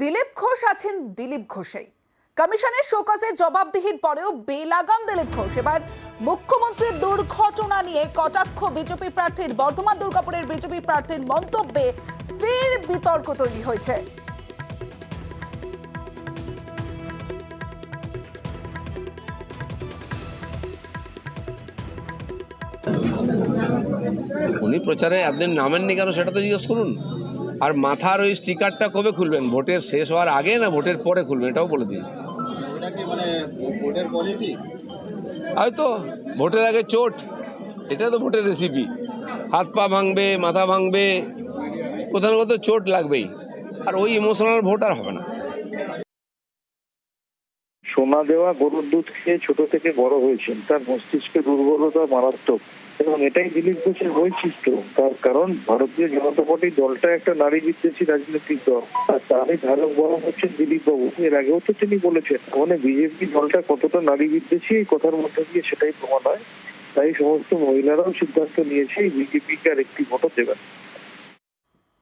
দিলীপ ঘোষ আছেন দিলীপ ঘোষেই। কমিশনের শোকজে জবাবদিহির পরেও বেলাগাম দিলীপ ঘোষ। এবার মুখ্যমন্ত্রীর দুর্ঘটনা নিয়ে কটাক্ষ বিজেপি প্রার্থীর। বর্ধমান দুর্গাপুরের বিজেপি প্রার্থীর মন্তব্যে ফের বিতর্ক তৈরি হয়েছে। উনি প্রচারে একদিন নামেননি কেন সেটা তো জিজ্ঞেস করুন। আর মাথার ওই স্টিকারটা কবে খুলবেন? ভোটের শেষ হওয়ার আগে না ভোটের পরে খুলবেন? এটাও বলে দিন। হয়তো ভোটের আগে চোট, এটা তো ভোটের রেসিপি। হাত পা ভাঙবে, মাথা ভাঙবে, কোথাও না কোথাও চোট লাগবেই। আর ওই ইমোশনাল ভোট আর হবে না। সোনা দেওয়া গরুর দুধ খেয়ে ছোট থেকে বড় হয়েছেন, তার মস্তিষ্কে দুর্বলতা মারাত্মক এবং এটাই দিলীপ ঘোষের বৈশিষ্ট্য। তার কারণ ভারতীয় জনতা পার্টি দলটা একটা নারী বিদ্বেষী রাজনৈতিক দল, আর তারই ধারক বরং হচ্ছেন দিলীপ বাবু। এর আগেও তো তিনি বলেছেন, মানে বিজেপি দলটা কতটা নারী বিদ্বেষী এই কথার মধ্যে দিয়ে সেটাই প্রমাণ হয়। তাই সমস্ত মহিলারাও সিদ্ধান্ত নিয়েছে বিজেপিকে আর একটি ভোটও দেবেন।